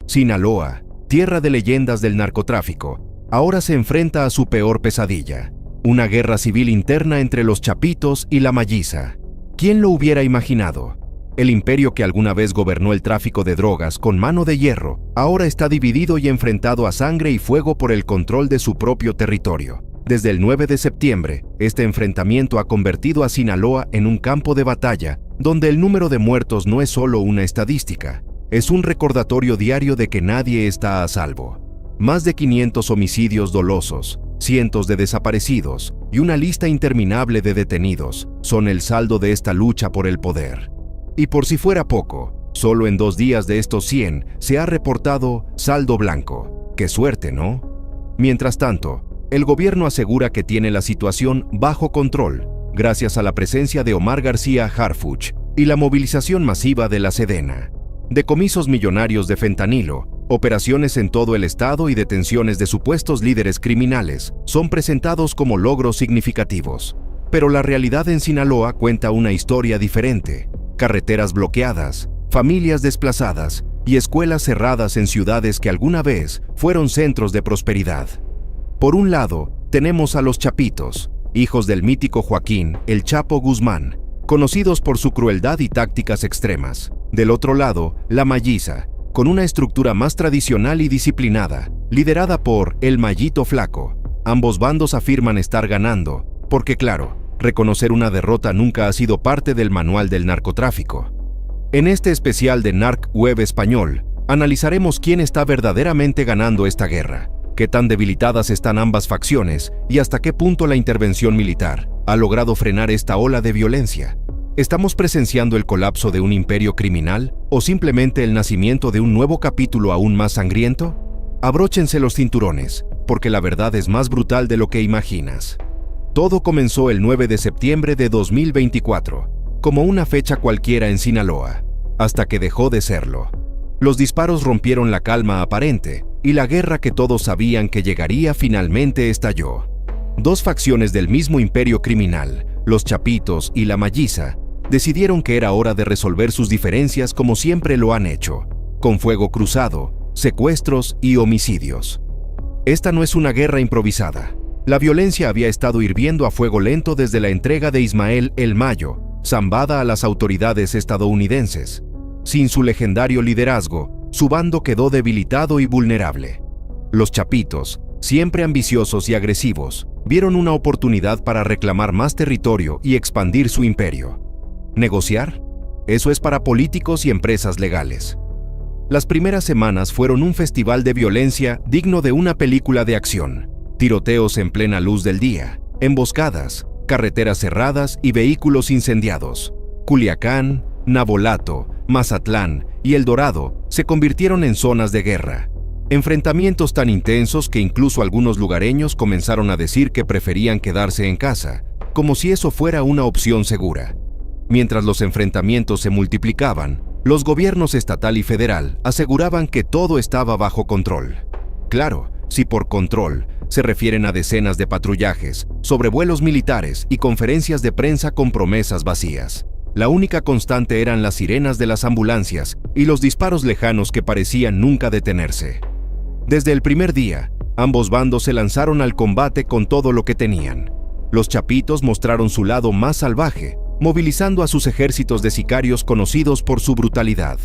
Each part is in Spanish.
Sinaloa, tierra de leyendas del narcotráfico, ahora se enfrenta a su peor pesadilla: una guerra civil interna entre los Chapitos y la Malliza. ¿Quién lo hubiera imaginado? El imperio que alguna vez gobernó el tráfico de drogas con mano de hierro, ahora está dividido y enfrentado a sangre y fuego por el control de su propio territorio. Desde el 9 de septiembre, este enfrentamiento ha convertido a Sinaloa en un campo de batalla, donde el número de muertos no es solo una estadística, es un recordatorio diario de que nadie está a salvo. Más de 500 homicidios dolosos, cientos de desaparecidos y una lista interminable de detenidos son el saldo de esta lucha por el poder. Y por si fuera poco, solo en 2 días de estos 100 se ha reportado saldo blanco. ¡Qué suerte!, ¿no? Mientras tanto, el gobierno asegura que tiene la situación bajo control, gracias a la presencia de Omar García Harfuch y la movilización masiva de la Sedena. Decomisos millonarios de fentanilo, operaciones en todo el estado y detenciones de supuestos líderes criminales son presentados como logros significativos. Pero la realidad en Sinaloa cuenta una historia diferente: carreteras bloqueadas, familias desplazadas y escuelas cerradas en ciudades que alguna vez fueron centros de prosperidad. Por un lado, tenemos a los Chapitos, hijos del mítico Joaquín El Chapo Guzmán, conocidos por su crueldad y tácticas extremas. Del otro lado, la Malliza, con una estructura más tradicional y disciplinada, liderada por El Mallito Flaco. Ambos bandos afirman estar ganando, porque claro, reconocer una derrota nunca ha sido parte del manual del narcotráfico. En este especial de Narc Web Español, analizaremos quién está verdaderamente ganando esta guerra, qué tan debilitadas están ambas facciones y hasta qué punto la intervención militar ha logrado frenar esta ola de violencia. ¿Estamos presenciando el colapso de un imperio criminal o simplemente el nacimiento de un nuevo capítulo aún más sangriento? Abróchense los cinturones, porque la verdad es más brutal de lo que imaginas. Todo comenzó el 9 de septiembre de 2024, como una fecha cualquiera en Sinaloa, hasta que dejó de serlo. Los disparos rompieron la calma aparente y la guerra que todos sabían que llegaría finalmente estalló. 2 facciones del mismo imperio criminal, los Chapitos y la Malliza, decidieron que era hora de resolver sus diferencias como siempre lo han hecho, con fuego cruzado, secuestros y homicidios. Esta no es una guerra improvisada. La violencia había estado hirviendo a fuego lento desde la entrega de Ismael El Mayo, Zambada, a las autoridades estadounidenses. Sin su legendario liderazgo, su bando quedó debilitado y vulnerable. Los Chapitos, siempre ambiciosos y agresivos, vieron una oportunidad para reclamar más territorio y expandir su imperio. ¿Negociar? Eso es para políticos y empresas legales. Las primeras semanas fueron un festival de violencia digno de una película de acción. Tiroteos en plena luz del día, emboscadas, carreteras cerradas y vehículos incendiados. Culiacán, Navolato, Mazatlán y El Dorado se convirtieron en zonas de guerra. Enfrentamientos tan intensos que incluso algunos lugareños comenzaron a decir que preferían quedarse en casa, como si eso fuera una opción segura. Mientras los enfrentamientos se multiplicaban, los gobiernos estatal y federal aseguraban que todo estaba bajo control. Claro, si por control se refieren a decenas de patrullajes, sobrevuelos militares y conferencias de prensa con promesas vacías. La única constante eran las sirenas de las ambulancias y los disparos lejanos que parecían nunca detenerse. Desde el primer día, ambos bandos se lanzaron al combate con todo lo que tenían. Los Chapitos mostraron su lado más salvaje, movilizando a sus ejércitos de sicarios conocidos por su brutalidad.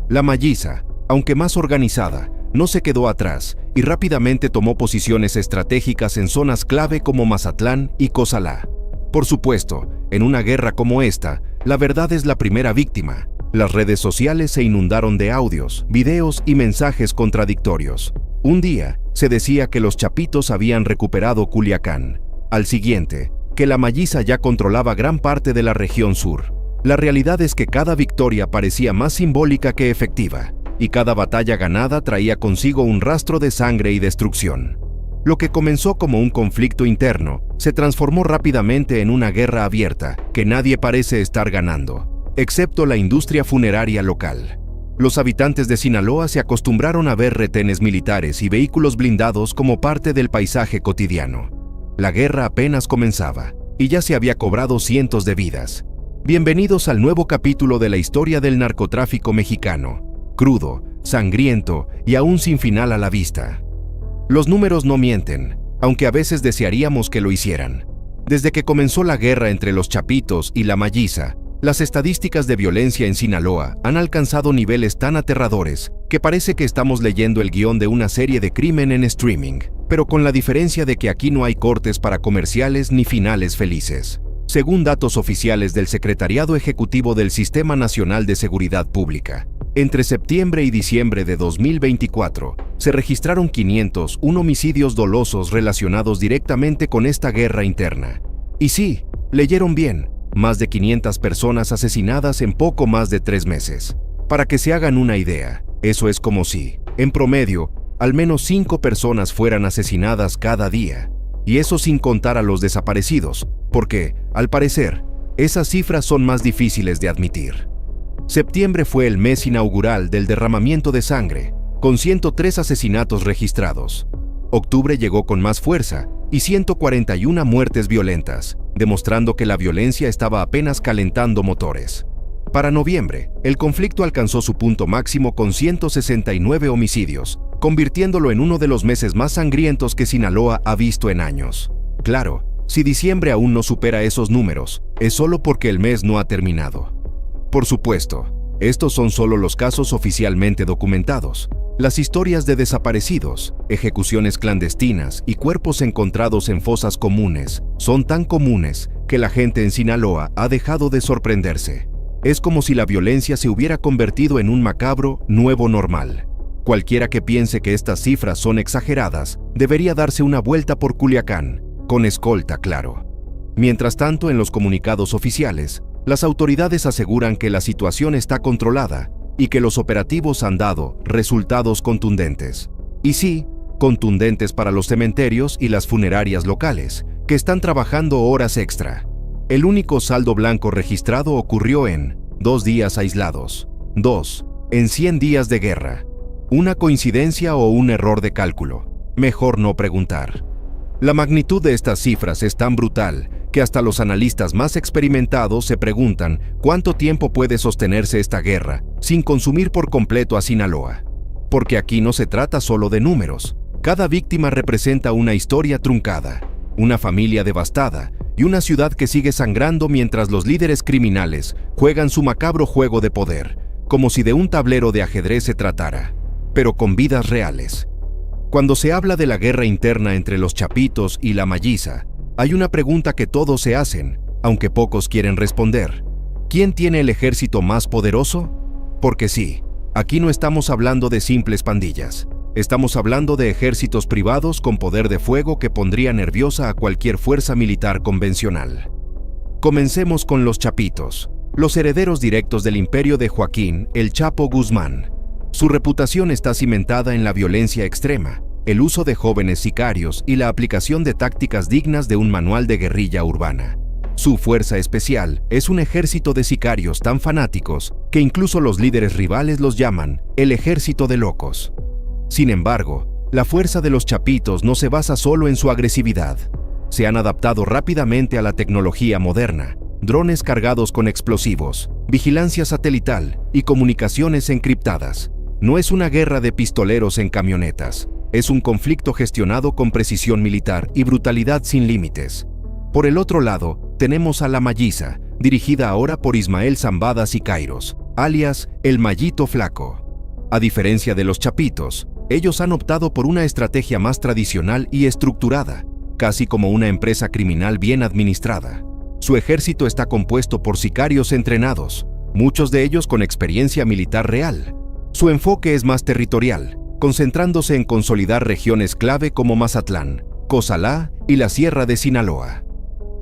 La Malliza, aunque más organizada, no se quedó atrás y rápidamente tomó posiciones estratégicas en zonas clave como Mazatlán y Cozalá. Por supuesto, en una guerra como esta, la verdad es la primera víctima. Las redes sociales se inundaron de audios, videos y mensajes contradictorios. Un día, se decía que los Chapitos habían recuperado Culiacán. Al siguiente, que la Malliza ya controlaba gran parte de la región sur. La realidad es que cada victoria parecía más simbólica que efectiva, y cada batalla ganada traía consigo un rastro de sangre y destrucción. Lo que comenzó como un conflicto interno se transformó rápidamente en una guerra abierta que nadie parece estar ganando, excepto la industria funeraria local. Los habitantes de Sinaloa se acostumbraron a ver retenes militares y vehículos blindados como parte del paisaje cotidiano. La guerra apenas comenzaba y ya se había cobrado cientos de vidas. Bienvenidos al nuevo capítulo de la historia del narcotráfico mexicano. Crudo, sangriento y aún sin final a la vista. Los números no mienten, aunque a veces desearíamos que lo hicieran. Desde que comenzó la guerra entre los Chapitos y la Malliza, las estadísticas de violencia en Sinaloa han alcanzado niveles tan aterradores que parece que estamos leyendo el guión de una serie de crimen en streaming, pero con la diferencia de que aquí no hay cortes para comerciales ni finales felices. Según datos oficiales del Secretariado Ejecutivo del Sistema Nacional de Seguridad Pública, entre septiembre y diciembre de 2024, se registraron 501 homicidios dolosos relacionados directamente con esta guerra interna. Y sí, leyeron bien, más de 500 personas asesinadas en poco más de 3 meses. Para que se hagan una idea, eso es como si, en promedio, al menos 5 personas fueran asesinadas cada día. Y eso sin contar a los desaparecidos, porque, al parecer, esas cifras son más difíciles de admitir. Septiembre fue el mes inaugural del derramamiento de sangre, con 103 asesinatos registrados. Octubre llegó con más fuerza y 141 muertes violentas, demostrando que la violencia estaba apenas calentando motores. Para noviembre, el conflicto alcanzó su punto máximo con 169 homicidios, convirtiéndolo en uno de los meses más sangrientos que Sinaloa ha visto en años. Claro, si diciembre aún no supera esos números, es solo porque el mes no ha terminado. Por supuesto, estos son solo los casos oficialmente documentados. Las historias de desaparecidos, ejecuciones clandestinas y cuerpos encontrados en fosas comunes son tan comunes que la gente en Sinaloa ha dejado de sorprenderse. Es como si la violencia se hubiera convertido en un macabro nuevo normal. Cualquiera que piense que estas cifras son exageradas debería darse una vuelta por Culiacán, con escolta, claro. Mientras tanto, en los comunicados oficiales, las autoridades aseguran que la situación está controlada y que los operativos han dado resultados contundentes. Y sí, contundentes para los cementerios y las funerarias locales, que están trabajando horas extra. El único saldo blanco registrado ocurrió en 2 días aislados. 2 en 100 días de guerra. ¿Una coincidencia o un error de cálculo? Mejor no preguntar. La magnitud de estas cifras es tan brutal que hasta los analistas más experimentados se preguntan cuánto tiempo puede sostenerse esta guerra sin consumir por completo a Sinaloa. Porque aquí no se trata solo de números. Cada víctima representa una historia truncada, una familia devastada y una ciudad que sigue sangrando mientras los líderes criminales juegan su macabro juego de poder, como si de un tablero de ajedrez se tratara, pero con vidas reales. Cuando se habla de la guerra interna entre los Chapitos y la Malliza, hay una pregunta que todos se hacen, aunque pocos quieren responder. ¿Quién tiene el ejército más poderoso? Porque sí, aquí no estamos hablando de simples pandillas. Estamos hablando de ejércitos privados con poder de fuego que pondría nerviosa a cualquier fuerza militar convencional. Comencemos con los Chapitos, los herederos directos del imperio de Joaquín El Chapo Guzmán. Su reputación está cimentada en la violencia extrema, el uso de jóvenes sicarios y la aplicación de tácticas dignas de un manual de guerrilla urbana. Su fuerza especial es un ejército de sicarios tan fanáticos que incluso los líderes rivales los llaman el ejército de locos. Sin embargo, la fuerza de los Chapitos no se basa solo en su agresividad. Se han adaptado rápidamente a la tecnología moderna, drones cargados con explosivos, vigilancia satelital y comunicaciones encriptadas. No es una guerra de pistoleros en camionetas, es un conflicto gestionado con precisión militar y brutalidad sin límites. Por el otro lado, tenemos a la Malliza, dirigida ahora por Ismael Zambada Siqueiros, alias El Mallito Flaco. A diferencia de los Chapitos, ellos han optado por una estrategia más tradicional y estructurada, casi como una empresa criminal bien administrada. Su ejército está compuesto por sicarios entrenados, muchos de ellos con experiencia militar real. Su enfoque es más territorial, concentrándose en consolidar regiones clave como Mazatlán, Cozalá y la Sierra de Sinaloa.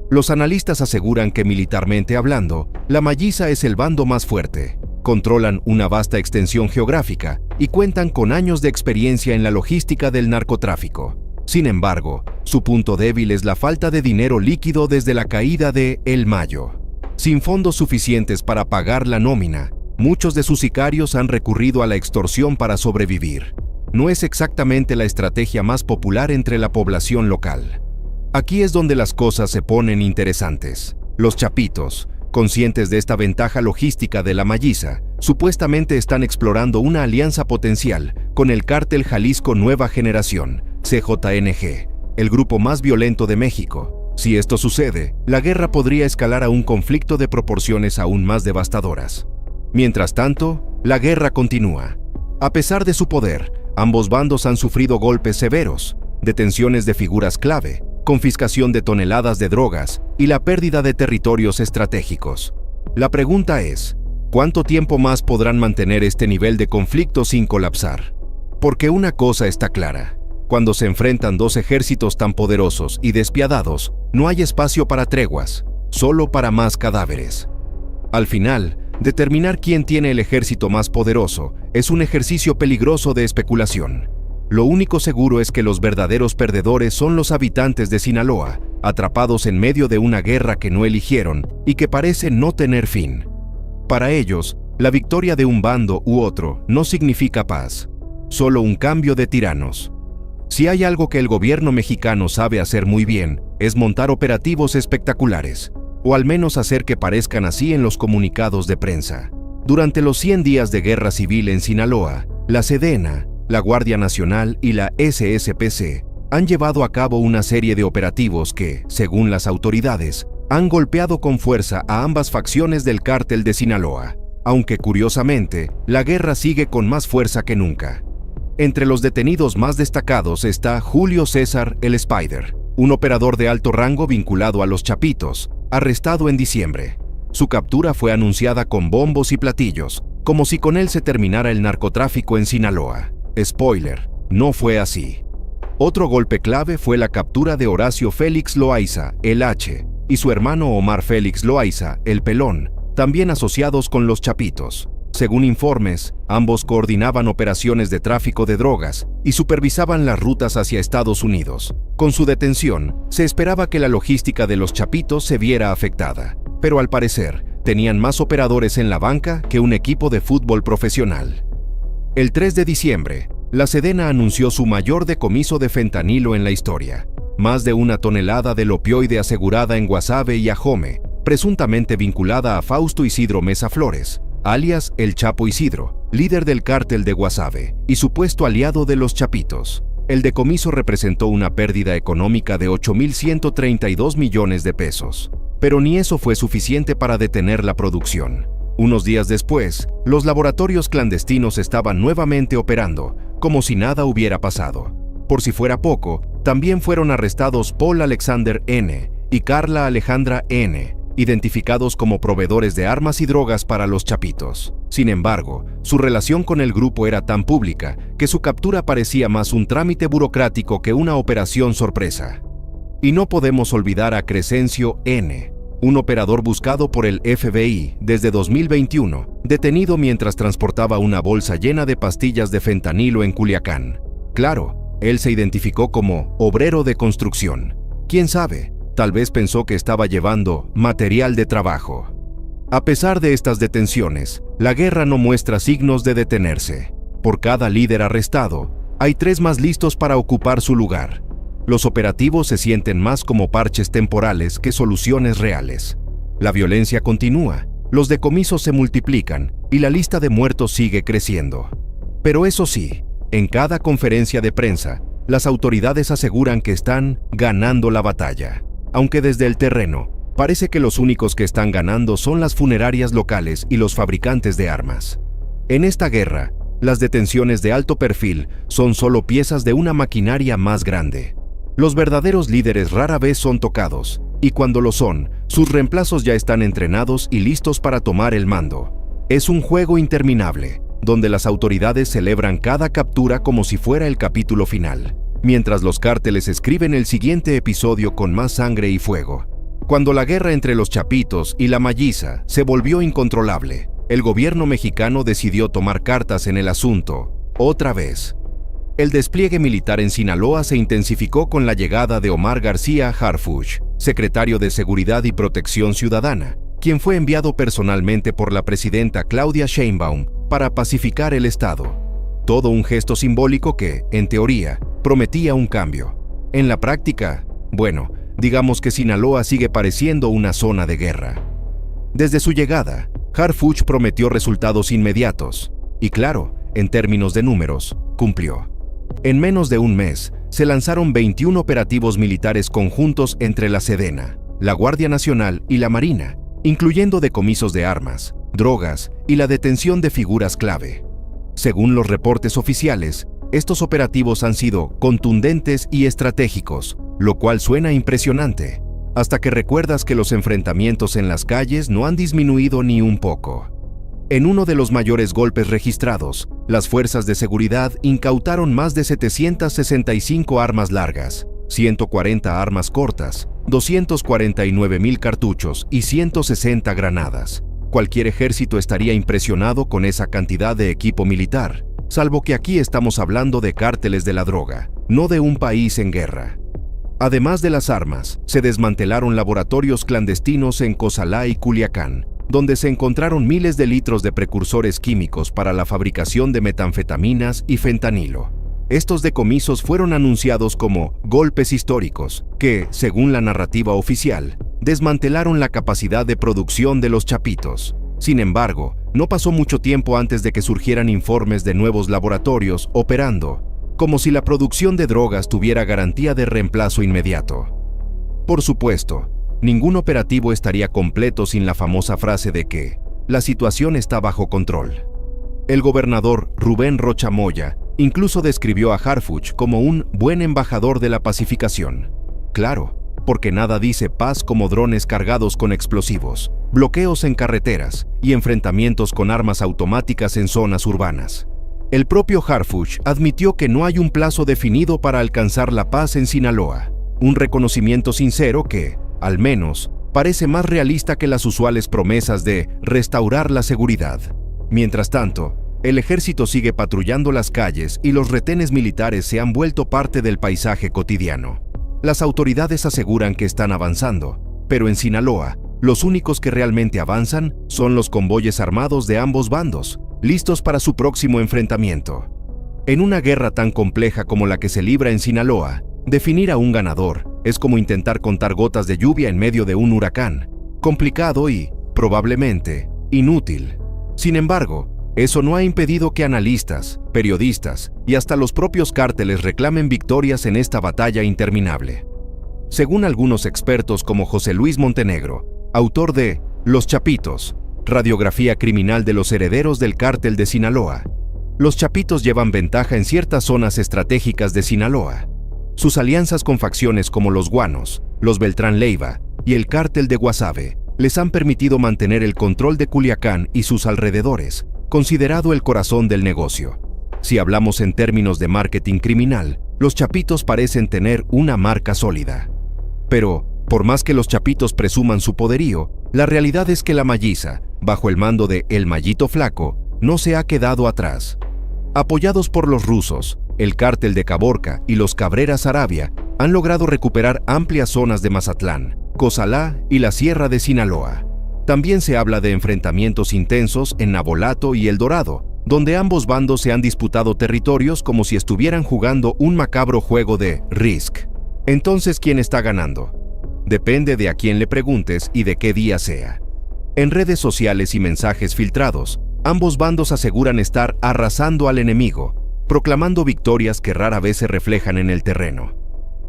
Los analistas aseguran que militarmente hablando, la Malliza es el bando más fuerte. Controlan una vasta extensión geográfica y cuentan con años de experiencia en la logística del narcotráfico. Sin embargo, su punto débil es la falta de dinero líquido desde la caída de El Mayo. Sin fondos suficientes para pagar la nómina, muchos de sus sicarios han recurrido a la extorsión para sobrevivir. No es exactamente la estrategia más popular entre la población local. Aquí es donde las cosas se ponen interesantes. Los Chapitos, conscientes de esta ventaja logística de la Malliza, supuestamente están explorando una alianza potencial con el Cártel Jalisco Nueva Generación, CJNG, el grupo más violento de México. Si esto sucede, la guerra podría escalar a un conflicto de proporciones aún más devastadoras. Mientras tanto, la guerra continúa. A pesar de su poder, ambos bandos han sufrido golpes severos, detenciones de figuras clave, confiscación de toneladas de drogas y la pérdida de territorios estratégicos. La pregunta es, ¿cuánto tiempo más podrán mantener este nivel de conflicto sin colapsar? Porque una cosa está clara. Cuando se enfrentan dos ejércitos tan poderosos y despiadados, no hay espacio para treguas, solo para más cadáveres. Al final, determinar quién tiene el ejército más poderoso es un ejercicio peligroso de especulación. Lo único seguro es que los verdaderos perdedores son los habitantes de Sinaloa, atrapados en medio de una guerra que no eligieron y que parece no tener fin. Para ellos, la victoria de un bando u otro no significa paz, solo un cambio de tiranos. Si hay algo que el gobierno mexicano sabe hacer muy bien, es montar operativos espectaculares, o al menos hacer que parezcan así en los comunicados de prensa. Durante los 100 días de guerra civil en Sinaloa, la Sedena, la Guardia Nacional y la SSPC han llevado a cabo una serie de operativos que, según las autoridades, han golpeado con fuerza a ambas facciones del cártel de Sinaloa, aunque curiosamente, la guerra sigue con más fuerza que nunca. Entre los detenidos más destacados está Julio César el Spider, un operador de alto rango vinculado a los Chapitos, arrestado en diciembre. Su captura fue anunciada con bombos y platillos, como si con él se terminara el narcotráfico en Sinaloa. Spoiler, no fue así. Otro golpe clave fue la captura de Horacio Félix Loaiza, el H, y su hermano Omar Félix Loaiza, el Pelón, también asociados con los Chapitos. Según informes, ambos coordinaban operaciones de tráfico de drogas y supervisaban las rutas hacia Estados Unidos. Con su detención, se esperaba que la logística de los Chapitos se viera afectada, pero al parecer, tenían más operadores en la banca que un equipo de fútbol profesional. El 3 de diciembre, la Sedena anunció su mayor decomiso de fentanilo en la historia, más de 1 tonelada del opioide asegurada en Guasave y Ajome, presuntamente vinculada a Fausto Isidro Mesa Flores, alias El Chapo Isidro, líder del cártel de Guasave y supuesto aliado de los Chapitos. El decomiso representó una pérdida económica de 8.132 millones de pesos. Pero ni eso fue suficiente para detener la producción. Unos días después, los laboratorios clandestinos estaban nuevamente operando, como si nada hubiera pasado. Por si fuera poco, también fueron arrestados Paul Alexander N. y Carla Alejandra N., identificados como proveedores de armas y drogas para los Chapitos. Sin embargo, su relación con el grupo era tan pública que su captura parecía más un trámite burocrático que una operación sorpresa. Y no podemos olvidar a Crescencio N., un operador buscado por el FBI desde 2021, detenido mientras transportaba una bolsa llena de pastillas de fentanilo en Culiacán. Claro, él se identificó como obrero de construcción. ¿Quién sabe? Tal vez pensó que estaba llevando material de trabajo. A pesar de estas detenciones, la guerra no muestra signos de detenerse. Por cada líder arrestado, hay 3 más listos para ocupar su lugar. Los operativos se sienten más como parches temporales que soluciones reales. La violencia continúa, los decomisos se multiplican y la lista de muertos sigue creciendo. Pero eso sí, en cada conferencia de prensa, las autoridades aseguran que están ganando la batalla. Aunque desde el terreno, parece que los únicos que están ganando son las funerarias locales y los fabricantes de armas. En esta guerra, las detenciones de alto perfil son solo piezas de una maquinaria más grande. Los verdaderos líderes rara vez son tocados, y cuando lo son, sus reemplazos ya están entrenados y listos para tomar el mando. Es un juego interminable, donde las autoridades celebran cada captura como si fuera el capítulo final, mientras los cárteles escriben el siguiente episodio con más sangre y fuego. Cuando la guerra entre los Chapitos y la Malliza se volvió incontrolable, el gobierno mexicano decidió tomar cartas en el asunto, otra vez. El despliegue militar en Sinaloa se intensificó con la llegada de Omar García Harfuch, secretario de Seguridad y Protección Ciudadana, quien fue enviado personalmente por la presidenta Claudia Sheinbaum para pacificar el estado. Todo un gesto simbólico que, en teoría, prometía un cambio. En la práctica, digamos que Sinaloa sigue pareciendo una zona de guerra. Desde su llegada, Harfuch prometió resultados inmediatos, y claro, en términos de números, cumplió. En menos de un mes, se lanzaron 21 operativos militares conjuntos entre la Sedena, la Guardia Nacional y la Marina, incluyendo decomisos de armas, drogas y la detención de figuras clave. Según los reportes oficiales, estos operativos han sido contundentes y estratégicos, lo cual suena impresionante, hasta que recuerdas que los enfrentamientos en las calles no han disminuido ni un poco. En uno de los mayores golpes registrados, las fuerzas de seguridad incautaron más de 765 armas largas, 140 armas cortas, 249,000 cartuchos y 160 granadas. Cualquier ejército estaría impresionado con esa cantidad de equipo militar, salvo que aquí estamos hablando de cárteles de la droga, no de un país en guerra. Además de las armas, se desmantelaron laboratorios clandestinos en Cozalá y Culiacán, donde se encontraron miles de litros de precursores químicos para la fabricación de metanfetaminas y fentanilo. Estos decomisos fueron anunciados como golpes históricos, que, según la narrativa oficial, desmantelaron la capacidad de producción de los chapitos. Sin embargo, no pasó mucho tiempo antes de que surgieran informes de nuevos laboratorios operando, como si la producción de drogas tuviera garantía de reemplazo inmediato. Por supuesto, ningún operativo estaría completo sin la famosa frase de que la situación está bajo control. El gobernador Rubén Rocha Moya incluso describió a Harfuch como un buen embajador de la pacificación. Claro, porque nada dice paz como drones cargados con explosivos, bloqueos en carreteras y enfrentamientos con armas automáticas en zonas urbanas. El propio Harfuch admitió que no hay un plazo definido para alcanzar la paz en Sinaloa, un reconocimiento sincero que, al menos, parece más realista que las usuales promesas de restaurar la seguridad. Mientras tanto, el ejército sigue patrullando las calles y los retenes militares se han vuelto parte del paisaje cotidiano. Las autoridades aseguran que están avanzando, pero en Sinaloa, los únicos que realmente avanzan son los convoyes armados de ambos bandos, listos para su próximo enfrentamiento. En una guerra tan compleja como la que se libra en Sinaloa, definir a un ganador es como intentar contar gotas de lluvia en medio de un huracán, complicado y, probablemente, inútil. Sin embargo, eso no ha impedido que analistas, periodistas y hasta los propios cárteles reclamen victorias en esta batalla interminable. Según algunos expertos como José Luis Montenegro, autor de Los Chapitos, radiografía criminal de los herederos del cártel de Sinaloa, los chapitos llevan ventaja en ciertas zonas estratégicas de Sinaloa. Sus alianzas con facciones como los Guanos, los Beltrán Leiva y el cártel de Guasave les han permitido mantener el control de Culiacán y sus alrededores, considerado el corazón del negocio. Si hablamos en términos de marketing criminal, los chapitos parecen tener una marca sólida. Pero, por más que los chapitos presuman su poderío, la realidad es que la Malliza, bajo el mando de El Mallito Flaco, no se ha quedado atrás. Apoyados por los rusos, el cártel de Caborca y los Cabrera Saravia han logrado recuperar amplias zonas de Mazatlán, Cozalá y la Sierra de Sinaloa. También se habla de enfrentamientos intensos en Navolato y El Dorado, donde ambos bandos se han disputado territorios como si estuvieran jugando un macabro juego de Risk. Entonces, ¿quién está ganando? Depende de a quién le preguntes y de qué día sea. En redes sociales y mensajes filtrados, ambos bandos aseguran estar arrasando al enemigo, proclamando victorias que rara vez se reflejan en el terreno.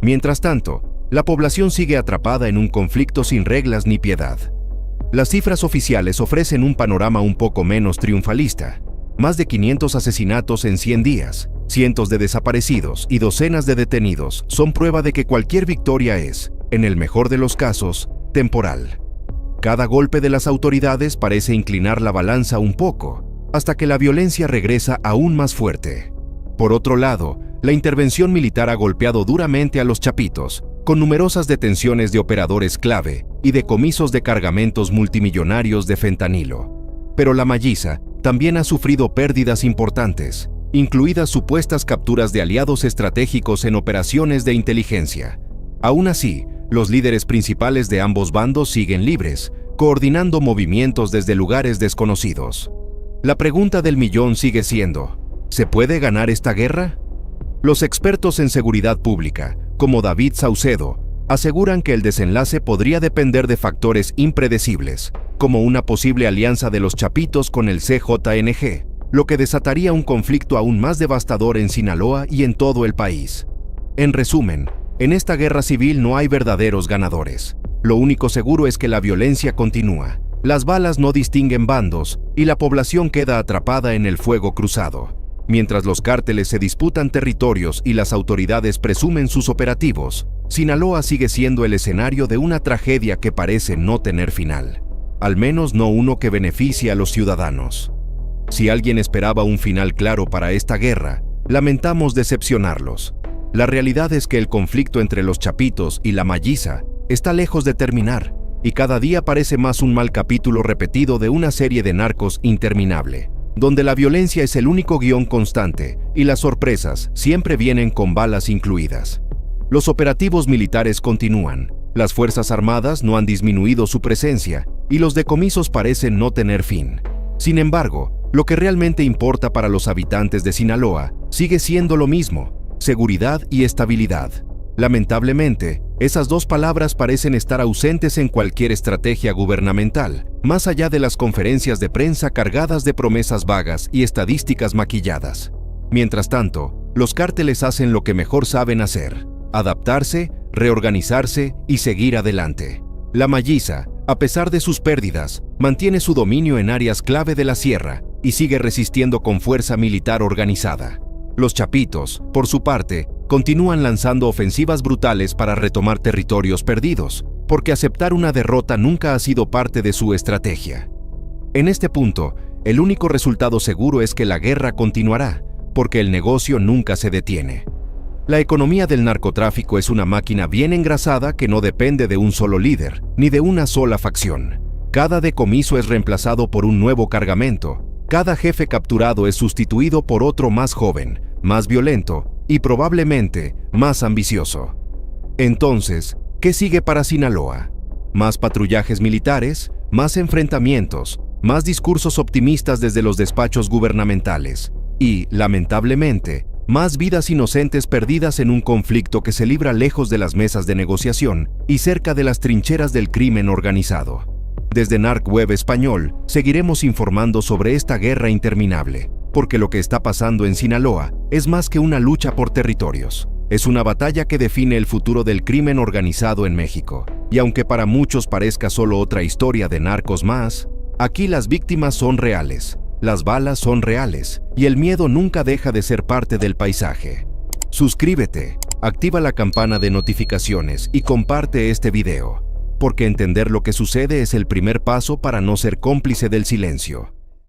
Mientras tanto, la población sigue atrapada en un conflicto sin reglas ni piedad. Las cifras oficiales ofrecen un panorama un poco menos triunfalista. Más de 500 asesinatos en 100 días, cientos de desaparecidos y docenas de detenidos son prueba de que cualquier victoria es, en el mejor de los casos, temporal. Cada golpe de las autoridades parece inclinar la balanza un poco, hasta que la violencia regresa aún más fuerte. Por otro lado, la intervención militar ha golpeado duramente a los chapitos, con numerosas detenciones de operadores clave y decomisos de cargamentos multimillonarios de fentanilo. Pero la Malliza también ha sufrido pérdidas importantes, incluidas supuestas capturas de aliados estratégicos en operaciones de inteligencia. Aún así, los líderes principales de ambos bandos siguen libres, coordinando movimientos desde lugares desconocidos. La pregunta del millón sigue siendo, ¿se puede ganar esta guerra? Los expertos en seguridad pública, como David Saucedo, Aseguran que el desenlace podría depender de factores impredecibles, como una posible alianza de los Chapitos con el CJNG, lo que desataría un conflicto aún más devastador en Sinaloa y en todo el país. En resumen, en esta guerra civil no hay verdaderos ganadores. Lo único seguro es que la violencia continúa, las balas no distinguen bandos y la población queda atrapada en el fuego cruzado. Mientras los cárteles se disputan territorios y las autoridades presumen sus operativos, Sinaloa sigue siendo el escenario de una tragedia que parece no tener final. Al menos no uno que beneficie a los ciudadanos. Si alguien esperaba un final claro para esta guerra, lamentamos decepcionarlos. La realidad es que el conflicto entre los Chapitos y la Malliza está lejos de terminar, y cada día parece más un mal capítulo repetido de una serie de narcos interminable, donde la violencia es el único guión constante y las sorpresas siempre vienen con balas incluidas. Los operativos militares continúan, las Fuerzas Armadas no han disminuido su presencia y los decomisos parecen no tener fin. Sin embargo, lo que realmente importa para los habitantes de Sinaloa sigue siendo lo mismo: seguridad y estabilidad. Lamentablemente, esas dos palabras parecen estar ausentes en cualquier estrategia gubernamental, más allá de las conferencias de prensa cargadas de promesas vagas y estadísticas maquilladas. Mientras tanto, los cárteles hacen lo que mejor saben hacer: adaptarse, reorganizarse y seguir adelante. La Malliza, a pesar de sus pérdidas, mantiene su dominio en áreas clave de la sierra y sigue resistiendo con fuerza militar organizada. Los Chapitos, por su parte, continúan lanzando ofensivas brutales para retomar territorios perdidos, porque aceptar una derrota nunca ha sido parte de su estrategia. En este punto, el único resultado seguro es que la guerra continuará, porque el negocio nunca se detiene. La economía del narcotráfico es una máquina bien engrasada que no depende de un solo líder, ni de una sola facción. Cada decomiso es reemplazado por un nuevo cargamento. Cada jefe capturado es sustituido por otro más joven, más violento y probablemente más ambicioso. Entonces, ¿qué sigue para Sinaloa? Más patrullajes militares, más enfrentamientos, más discursos optimistas desde los despachos gubernamentales y, lamentablemente, más vidas inocentes perdidas en un conflicto que se libra lejos de las mesas de negociación y cerca de las trincheras del crimen organizado. Desde NarcWeb Español, seguiremos informando sobre esta guerra interminable, porque lo que está pasando en Sinaloa es más que una lucha por territorios. Es una batalla que define el futuro del crimen organizado en México. Y aunque para muchos parezca solo otra historia de narcos más, aquí las víctimas son reales, las balas son reales, y el miedo nunca deja de ser parte del paisaje. Suscríbete, activa la campana de notificaciones y comparte este video, porque entender lo que sucede es el primer paso para no ser cómplice del silencio.